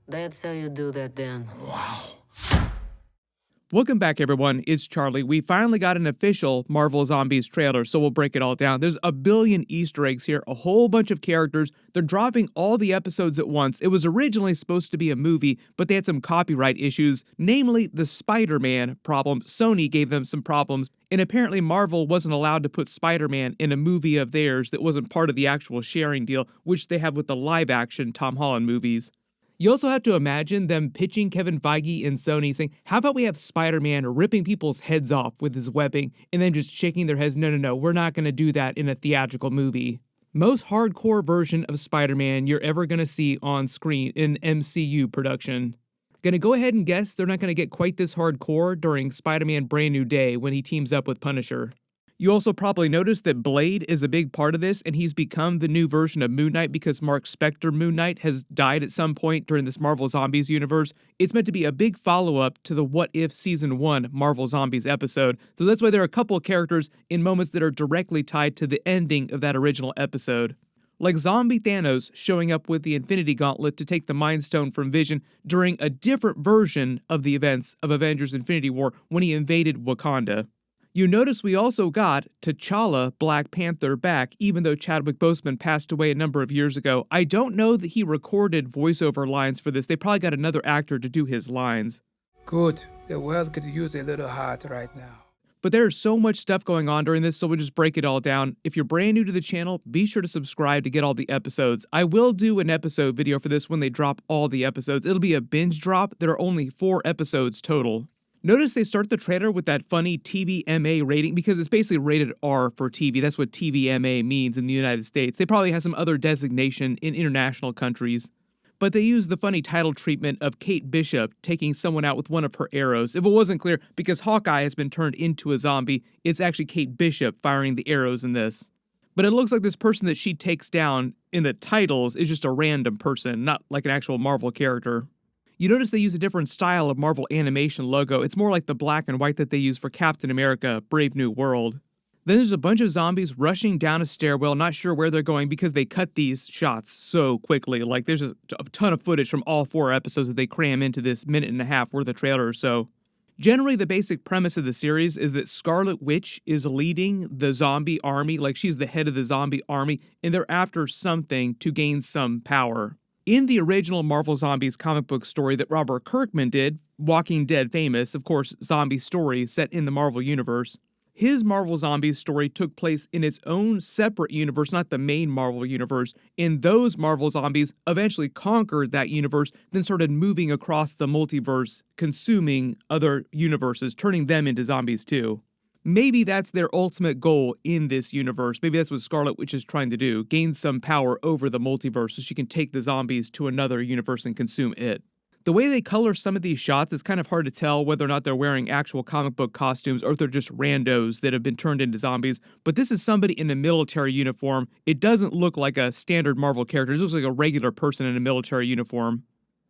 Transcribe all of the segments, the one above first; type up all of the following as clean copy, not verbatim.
That's how you do that then. Wow. Welcome back, everyone. It's Charlie. We finally got an official Marvel Zombies trailer, so we'll break it all down. There's a billion Easter eggs here, a whole bunch of characters. They're dropping all the episodes at once. It was originally supposed to be a movie, but they had some copyright issues, namely the Spider-Man problem. Sony gave them some problems, and apparently Marvel wasn't allowed to put Spider-Man in a movie of theirs that wasn't part of the actual sharing deal, which they have with the live-action Tom Holland movies. You also have to imagine them pitching Kevin Feige and Sony saying, how about we have Spider-Man ripping people's heads off with his webbing and then just shaking their heads, no, we're not going to do that in a theatrical movie. Most hardcore version of Spider-Man you're ever going to see on screen in MCU production. Gonna go ahead and guess they're not going to get quite this hardcore during Spider-Man Brand New Day when he teams up with Punisher. You also probably noticed that Blade is a big part of this, and he's become the new version of Moon Knight because Mark Spector Moon Knight has died at some point during this Marvel Zombies universe. It's meant to be a big follow-up to the What If Season 1 Marvel Zombies episode, so that's why there are a couple of characters in moments that are directly tied to the ending of that original episode. Like zombie Thanos showing up with the Infinity Gauntlet to take the Mind Stone from Vision during a different version of the events of Avengers Infinity War when he invaded Wakanda. You notice we also got T'Challa Black Panther back, even though Chadwick Boseman passed away a number of years ago. I don't know that he recorded voiceover lines for this. They probably got another actor to do his lines. Good. The world could use a little heart right now. But there's so much stuff going on during this, so we'll just break it all down. If you're brand new to the channel, be sure to subscribe to get all the episodes. I will do an episode video for this when they drop all the episodes. It'll be a binge drop. There are only 4 episodes total. Notice they start the trailer with that funny TVMA rating because it's basically rated R for TV. That's what TVMA means in the United States. They probably have some other designation in international countries. But they use the funny title treatment of Kate Bishop taking someone out with one of her arrows. If it wasn't clear, because Hawkeye has been turned into a zombie, it's actually Kate Bishop firing the arrows in this. But it looks like this person that she takes down in the titles is just a random person, not like an actual Marvel character. You notice they use a different style of Marvel animation logo. It's more like the black and white that they use for Captain America, Brave New World. Then there's a bunch of zombies rushing down a stairwell, not sure where they're going because they cut these shots so quickly. Like there's a ton of footage from all 4 episodes that they cram into this minute and a half worth of trailer or so. Generally, the basic premise of the series is that Scarlet Witch is leading the zombie army, like she's the head of the zombie army, and they're after something to gain some power. In the original Marvel Zombies comic book story that Robert Kirkman did, Walking Dead famous, of course, zombie story set in the Marvel Universe, his Marvel Zombies story took place in its own separate universe, not the main Marvel Universe, and those Marvel Zombies eventually conquered that universe, then started moving across the multiverse, consuming other universes, turning them into zombies too. Maybe that's their ultimate goal in this universe. Maybe that's what Scarlet Witch is trying to do, gain some power over the multiverse so she can take the zombies to another universe and consume it. The way they color some of these shots, it's kind of hard to tell whether or not they're wearing actual comic book costumes or if they're just randos that have been turned into zombies. But this is somebody in a military uniform. It doesn't look like a standard Marvel character. It looks like a regular person in a military uniform.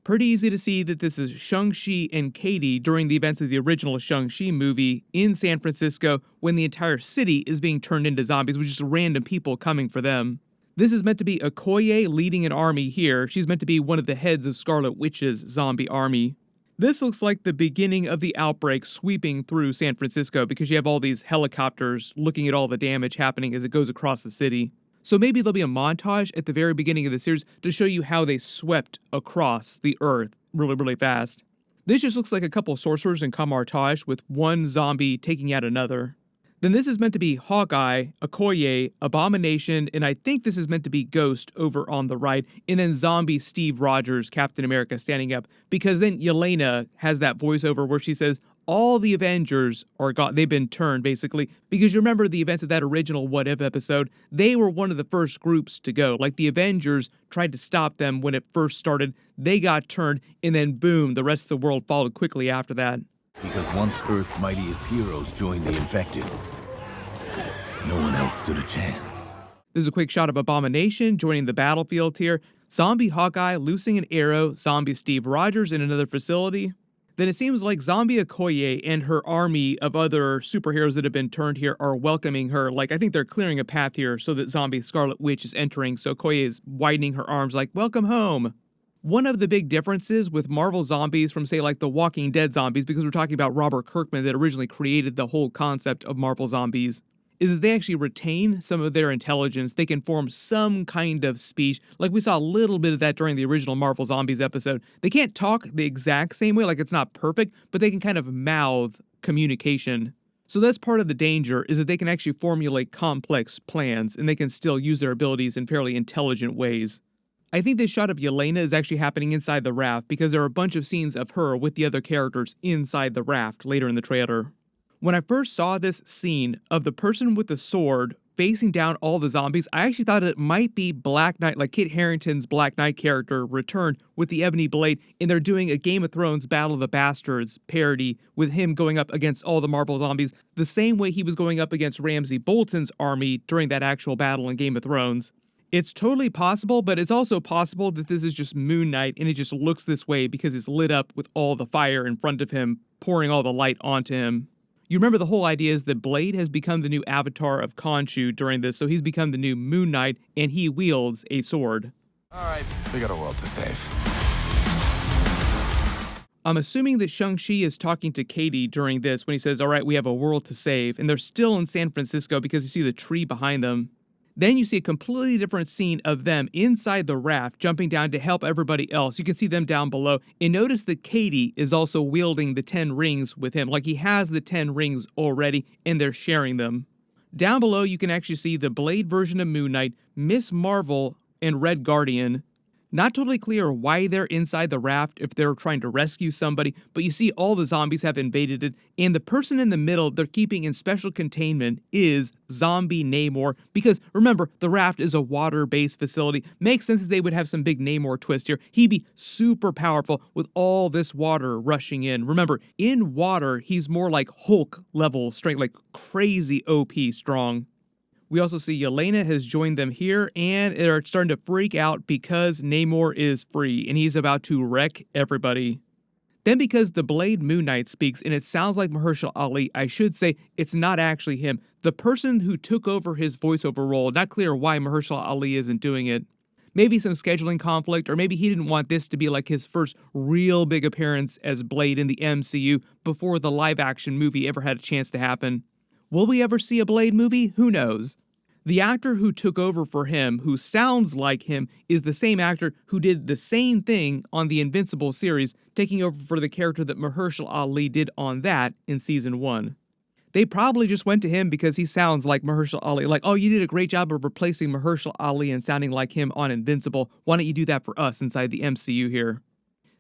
Pretty easy to see that this is Shang-Chi and Katie during the events of the original Shang-Chi movie in San Francisco when the entire city is being turned into zombies with just random people coming for them. This is meant to be Okoye leading an army here. She's meant to be one of the heads of Scarlet Witch's zombie army. This looks like the beginning of the outbreak sweeping through San Francisco because you have all these helicopters looking at all the damage happening as it goes across the city. So maybe there'll be a montage at the very beginning of the series to show you how they swept across the Earth really fast. This just looks like a couple of sorcerers in Camartage with one zombie taking out another. Then this is meant to be Hawkeye, Okoye, Abomination, and I think this is meant to be Ghost over on the right, and then zombie Steve Rogers, Captain America, standing up, because then Yelena has that voiceover where she says, all the Avengers are gone. They've been turned, basically, because you remember the events of that original What If episode. They were one of the first groups to go. Like the Avengers tried to stop them when it first started. They got turned, and then boom, the rest of the world followed quickly after that. Because once Earth's mightiest heroes joined the infected, no one else stood a chance. There's a quick shot of Abomination joining the battlefield here. Zombie Hawkeye loosing an arrow. Zombie Steve Rogers in another facility. Then it seems like Zombie Okoye and her army of other superheroes that have been turned here are welcoming her. Like, I think they're clearing a path here so that Zombie Scarlet Witch is entering. So Okoye is widening her arms like, welcome home. One of the big differences with Marvel zombies from, say, like the Walking Dead zombies, because we're talking about Robert Kirkman that originally created the whole concept of Marvel zombies, is that they actually retain some of their intelligence. They can form some kind of speech. Like we saw a little bit of that during the original Marvel Zombies episode. They can't talk the exact same way, like it's not perfect, but they can kind of mouth communication. So that's part of the danger, is that they can actually formulate complex plans, and they can still use their abilities in fairly intelligent ways. I think this shot of Yelena is actually happening inside the raft, because there are a bunch of scenes of her with the other characters inside the raft later in the trailer. When I first saw this scene of the person with the sword facing down all the zombies, I actually thought it might be Black Knight, like Kit Harington's Black Knight character returned with the Ebony Blade, and they're doing a Game of Thrones Battle of the Bastards parody with him going up against all the Marvel zombies, the same way he was going up against Ramsay Bolton's army during that actual battle in Game of Thrones. It's totally possible, but it's also possible that this is just Moon Knight and it just looks this way because it's lit up with all the fire in front of him, pouring all the light onto him. You remember the whole idea is that Blade has become the new avatar of Khonshu during this, so he's become the new Moon Knight, and he wields a sword. Alright, we got a world to save. I'm assuming that Shang-Chi is talking to Katie during this when he says, alright, we have a world to save, and they're still in San Francisco because you see the tree behind them. Then you see a completely different scene of them inside the raft jumping down to help everybody else. You can see them down below. And notice that Katie is also wielding the 10 rings with him. Like he has the 10 rings already and they're sharing them. Down below you can actually see the Blade version of Moon Knight, Miss Marvel, and Red Guardian. Not totally clear why they're inside the raft, if they're trying to rescue somebody, but you see all the zombies have invaded it, and the person in the middle they're keeping in special containment is Zombie Namor, because remember, the raft is a water-based facility. Makes sense that they would have some big Namor twist here. He'd be super powerful with all this water rushing in. Remember, in water, he's more like Hulk-level strength, like crazy OP strong. We also see Yelena has joined them here, and they're starting to freak out because Namor is free, and he's about to wreck everybody. Then because the Blade Moon Knight speaks, and it sounds like Mahershala Ali, I should say it's not actually him. The person who took over his voiceover role, not clear why Mahershala Ali isn't doing it. Maybe some scheduling conflict, or maybe he didn't want this to be like his first real big appearance as Blade in the MCU before the live-action movie ever had a chance to happen. Will we ever see a Blade movie? Who knows? The actor who took over for him, who sounds like him, is the same actor who did the same thing on the Invincible series, taking over for the character that Mahershala Ali did on that in Season 1. They probably just went to him because he sounds like Mahershala Ali, like, oh, you did a great job of replacing Mahershala Ali and sounding like him on Invincible, why don't you do that for us inside the MCU here?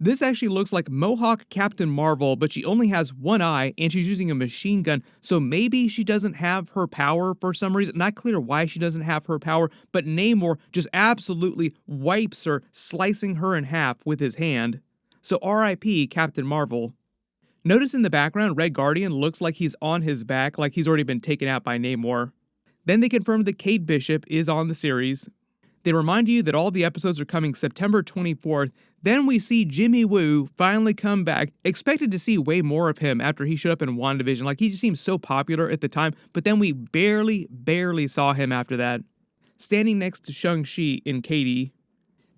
This actually looks like Mohawk Captain Marvel, but she only has one eye and she's using a machine gun, so maybe she doesn't have her power for some reason. Not clear why she doesn't have her power, but Namor just absolutely wipes her, slicing her in half with his hand. So RIP Captain Marvel. Notice in the background, Red Guardian looks like he's on his back, like he's already been taken out by Namor. Then they confirmed that Kate Bishop is on the series. They remind you that all the episodes are coming September 24th. Then we see Jimmy Woo finally come back. Expected to see way more of him after he showed up in WandaVision. Like, he just seemed so popular at the time, but then we barely saw him after that. Standing next to Shang-Chi and Katie.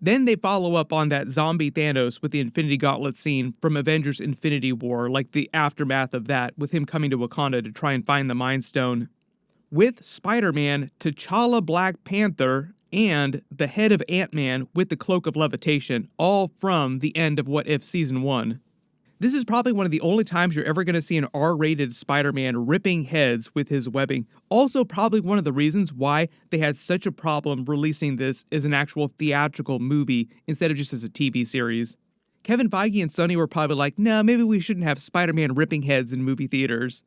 Then they follow up on that zombie Thanos with the Infinity Gauntlet scene from Avengers Infinity War, like the aftermath of that, with him coming to Wakanda to try and find the Mind Stone. With Spider-Man, T'Challa Black Panther, and the head of Ant-Man with the Cloak of Levitation, all from the end of What If Season 1. This is probably one of the only times you're ever going to see an R-rated Spider-Man ripping heads with his webbing. Also probably one of the reasons why they had such a problem releasing this as an actual theatrical movie instead of just as a TV series. Kevin Feige and Sony were probably like, no, maybe we shouldn't have Spider-Man ripping heads in movie theaters.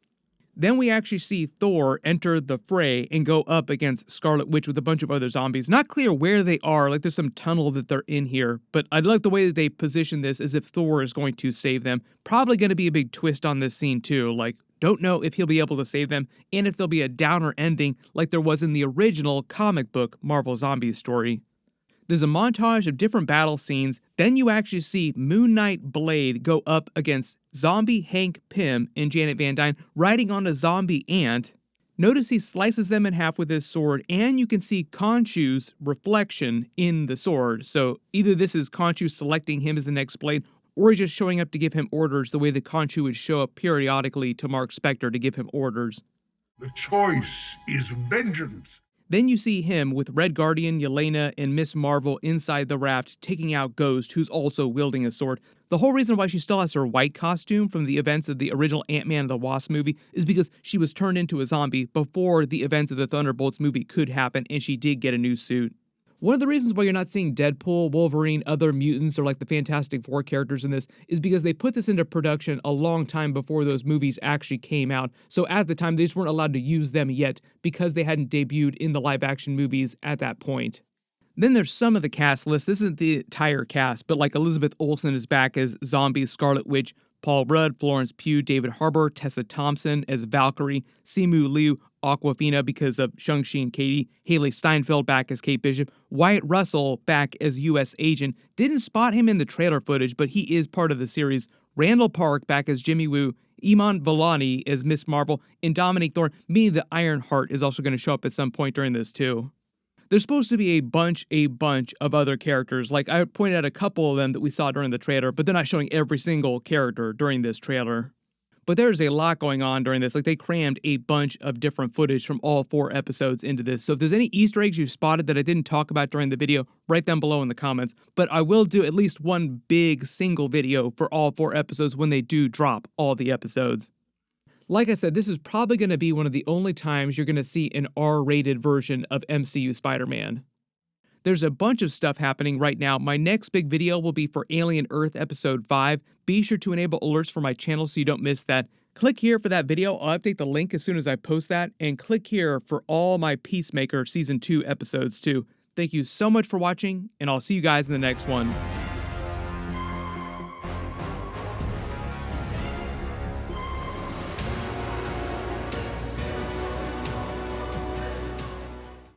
Then we actually see Thor enter the fray and go up against Scarlet Witch with a bunch of other zombies. Not clear where they are, like there's some tunnel that they're in here, but I like the way that they position this as if Thor is going to save them. Probably going to be a big twist on this scene too, like don't know if he'll be able to save them and if there'll be a downer ending like there was in the original comic book Marvel Zombies story. There's a montage of different battle scenes, then you actually see Moon Knight Blade go up against zombie Hank Pym and Janet Van Dyne riding on a zombie ant. Notice he slices them in half with his sword, and you can see Khonshu's reflection in the sword. So either this is Khonshu selecting him as the next blade, or he's just showing up to give him orders the way that Khonshu would show up periodically to Mark Spector to give him orders. The choice is vengeance. Then you see him with Red Guardian, Yelena, and Miss Marvel inside the raft taking out Ghost, who's also wielding a sword. The whole reason why she still has her white costume from the events of the original Ant-Man and the Wasp movie is because she was turned into a zombie before the events of the Thunderbolts movie could happen, and she did get a new suit. One of the reasons why you're not seeing Deadpool, Wolverine, other mutants, or like the Fantastic Four characters in this is because they put this into production a long time before those movies actually came out. So at the time, they just weren't allowed to use them yet because they hadn't debuted in the live-action movies at that point. Then there's some of the cast list. This isn't the entire cast, but like Elizabeth Olsen is back as Zombie, Scarlet Witch, Paul Rudd, Florence Pugh, David Harbour, Tessa Thompson as Valkyrie, Simu Liu, Aquafina because of Shang-Chi and Katie, Haley Steinfeld back as Kate Bishop, Wyatt Russell back as U.S. Agent. Didn't spot him in the trailer footage, but he is part of the series. Randall Park back as Jimmy Woo, Iman Vellani as Miss Marvel, and Dominique Thorne, meaning that Ironheart is also going to show up at some point during this too. There's supposed to be a bunch of other characters. Like I pointed out a couple of them that we saw during the trailer, but they're not showing every single character during this trailer. But there's a lot going on during this. Like they crammed a bunch of different footage from all 4 episodes into this. So if there's any Easter eggs you've spotted that I didn't talk about during the video, write them below in the comments. But I will do at least one big single video for all 4 episodes when they do drop all the episodes. Like I said, this is probably going to be one of the only times you're going to see an R-rated version of MCU Spider-Man. There's a bunch of stuff happening right now. My next big video will be for Alien Earth Episode 5. Be sure to enable alerts for my channel so you don't miss that. Click here for that video. I'll update the link as soon as I post that. And click here for all my Peacemaker Season 2 episodes too. Thank you so much for watching, and I'll see you guys in the next one.